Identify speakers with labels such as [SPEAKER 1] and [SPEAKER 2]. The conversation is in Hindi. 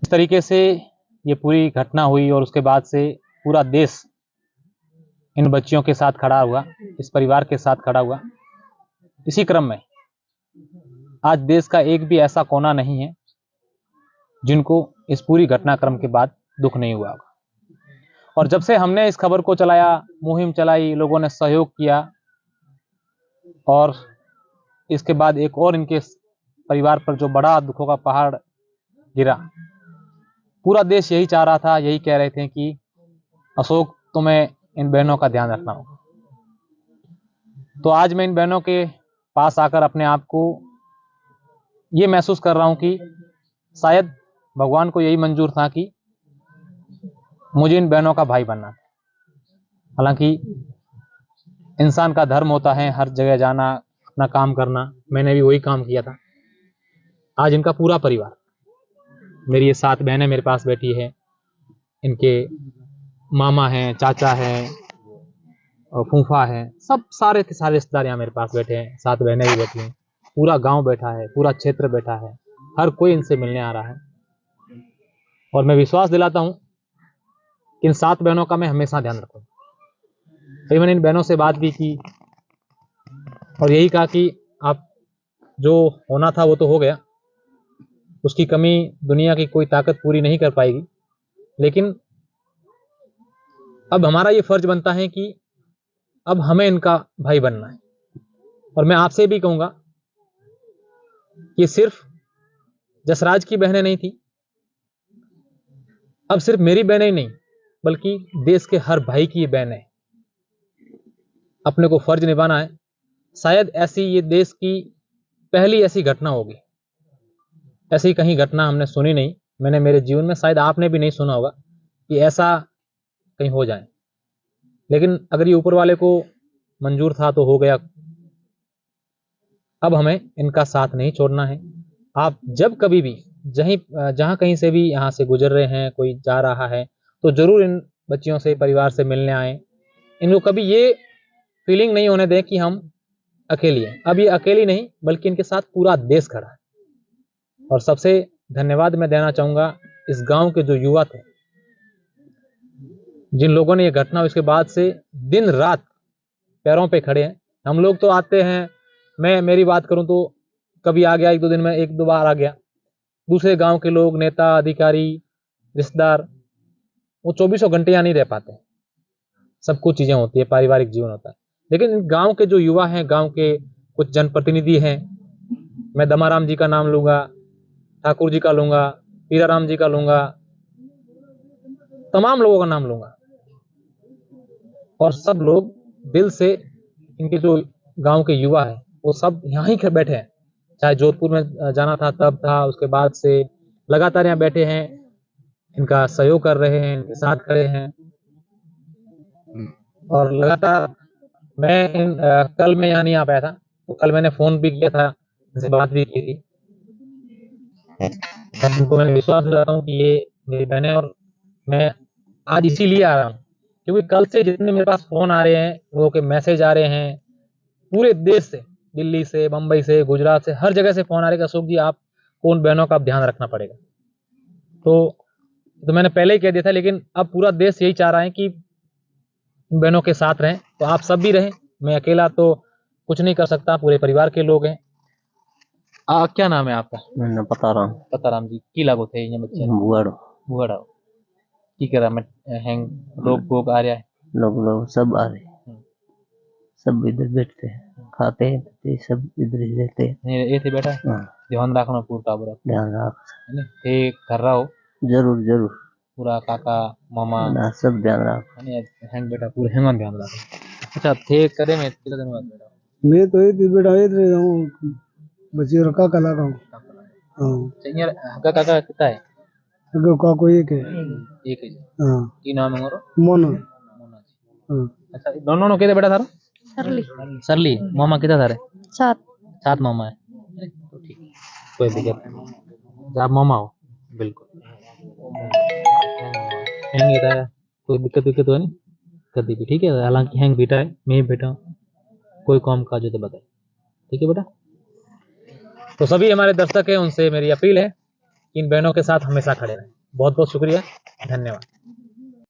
[SPEAKER 1] इस तरीके से ये पूरी घटना हुई और उसके बाद से पूरा देश इन बच्चियों के साथ खड़ा हुआ, इस परिवार के साथ खड़ा हुआ। इसी क्रम में आज देश का एक भी ऐसा कोना नहीं है जिनको इस पूरी घटनाक्रम के बाद दुख नहीं हुआ होगा। और जब से हमने इस खबर को चलाया, मुहिम चलाई, लोगों ने सहयोग किया और इसके बाद एक और इनके परिवार पर जो बड़ा दुखों का पहाड़ गिरा, पूरा देश यही चाह रहा था, यही कह रहे थे कि अशोक तुम्हें इन बहनों का ध्यान रखना होगा। तो आज मैं इन बहनों के पास आकर अपने आप को ये महसूस कर रहा हूं कि शायद भगवान को यही मंजूर था कि मुझे इन बहनों का भाई बनना। हालांकि इंसान का धर्म होता है हर जगह जाना, अपना काम करना, मैंने भी वही काम किया था। आज इनका पूरा परिवार, मेरी ये 7 बहनें मेरे पास बैठी है, इनके मामा हैं, चाचा हैं और फूफा हैं, सब सारे के सारे रिश्तेदार यहाँ मेरे पास बैठे हैं, 7 बहनें भी बैठी हैं, पूरा गांव बैठा है, पूरा क्षेत्र बैठा है, हर कोई इनसे मिलने आ रहा है। और मैं विश्वास दिलाता हूँ कि इन 7 बहनों का मैं हमेशा ध्यान रखूंगा। फिर मैंने इन बहनों से बात भी की और यही कहा कि आप जो होना था वो तो हो गया, उसकी कमी दुनिया की कोई ताकत पूरी नहीं कर पाएगी, लेकिन अब हमारा ये फर्ज बनता है कि अब हमें इनका भाई बनना है। और मैं आपसे भी कहूंगा कि सिर्फ जसराज की बहनें नहीं थी, अब सिर्फ मेरी बहनें ही नहीं बल्कि देश के हर भाई की बहनें, अपने को फर्ज निभाना है। शायद ऐसी ये देश की पहली ऐसी घटना होगी, ऐसी कहीं घटना हमने सुनी नहीं, मैंने मेरे जीवन में, शायद आपने भी नहीं सुना होगा कि ऐसा कहीं हो जाए। लेकिन अगर ये ऊपर वाले को मंजूर था तो हो गया। अब हमें इनका साथ नहीं छोड़ना है। आप जब कभी भी जहां कहीं से भी यहाँ से गुजर रहे हैं, कोई जा रहा है, तो जरूर इन बच्चियों से, परिवार से मिलने आए। इनको कभी ये फीलिंग नहीं होने दें कि हम अकेली हैं। अब ये अकेली नहीं बल्कि इनके साथ पूरा देश खड़ा है। और सबसे धन्यवाद मैं देना चाहूंगा इस गांव के जो युवा थे, जिन लोगों ने ये घटना उसके बाद से दिन रात पैरों पे खड़े हैं। हम लोग तो आते हैं, मैं मेरी बात करूं तो कभी आ गया, 1-2 दिन में 1-2 बार आ गया। दूसरे गांव के लोग, नेता, अधिकारी, रिश्तेदार, वो 24 घंटे यहाँ नहीं रह पाते। सब कुछ चीजें होती है, पारिवारिक जीवन होता है। लेकिन गांव के जो युवा हैं, गांव के कुछ जनप्रतिनिधि हैं, मैं दमाराम जी का नाम लूंगा, ठाकुर जी का लूंगा, पीराराम जी का लूंगा, तमाम लोगों का नाम लूंगा। और सब लोग दिल से, इनके जो गांव के युवा हैं वो सब यहाँ ही बैठे हैं। चाहे जोधपुर में जाना था तब था, उसके बाद से लगातार यहाँ बैठे हैं, इनका सहयोग कर रहे हैं, इनके साथ खड़े हैं। और लगातार मैं कल मैं यहाँ नहीं आ पाया था, तो कल मैंने फोन भी किया था, इनसे बात भी की थी। उनको मैं विश्वास दिलाता हूँ कि ये मेरी बहनें, और मैं आज इसीलिए आ रहा हूँ क्योंकि कल से जितने मेरे पास फोन आ रहे हैं, लोगों के मैसेज आ रहे हैं, पूरे देश से, दिल्ली से, मुंबई से, गुजरात से, हर जगह से फोन आ रहे हैं, अशोक जी आपको उन बहनों का ध्यान रखना पड़ेगा। तो मैंने पहले ही कह दिया था, लेकिन अब पूरा देश यही चाह रहा है कि बहनों के साथ रहें, तो आप सब भी रहें। मैं अकेला तो कुछ नहीं कर सकता, पूरे परिवार के लोग हैं। क्या नाम है आपका?
[SPEAKER 2] मैं
[SPEAKER 1] पताराम जी की लागो थे ये बच्चे बुआड़ा की करा मैं हैंग लोग आ रहा है,
[SPEAKER 2] लोग सब आ रहे हैं, सब इधर बैठते हैं, खाते हैं, पीते, सब इधर ही रहते हैं।
[SPEAKER 1] ये थे बेटा, ध्यान रखना पूरा
[SPEAKER 2] ध्यान रख,
[SPEAKER 1] है ना, थे कर रहा हो
[SPEAKER 2] जरूर
[SPEAKER 1] पूरा, काका मामा
[SPEAKER 2] सब ध्यान रख,
[SPEAKER 1] है हैंग बेटा, पूरे हैंग ध्यान रख। अच्छा थे करे में कितना दिन बाद बेटा?
[SPEAKER 2] मैं तो ये बेटा ये रह हूँ, बच्चे रखा कला का हूँ।
[SPEAKER 1] चाहिए काका कितना है?
[SPEAKER 2] का कोई एक है,
[SPEAKER 1] एक है।
[SPEAKER 2] हां
[SPEAKER 1] की नाम है मोरो?
[SPEAKER 2] मोना।
[SPEAKER 1] अच्छा दोनों नो कितने बेटा थारो? सरली मामा कितना थारे? 7 मामा है। तो ठीक, कोई दिक्कत नहीं, आप मामा हो बिल्कुल। हैंग था, कोई दिक्कत तो है नहीं कभी भी, ठीक है। हालांकि हैंग बेटा है, मैं ही बेटा हूँ, कोई काम काज हो तो बताए, ठीक है बेटा। तो सभी हमारे दर्शक हैं, उनसे मेरी अपील है इन बहनों के साथ हमेशा खड़े रहें। बहुत बहुत शुक्रिया, धन्यवाद।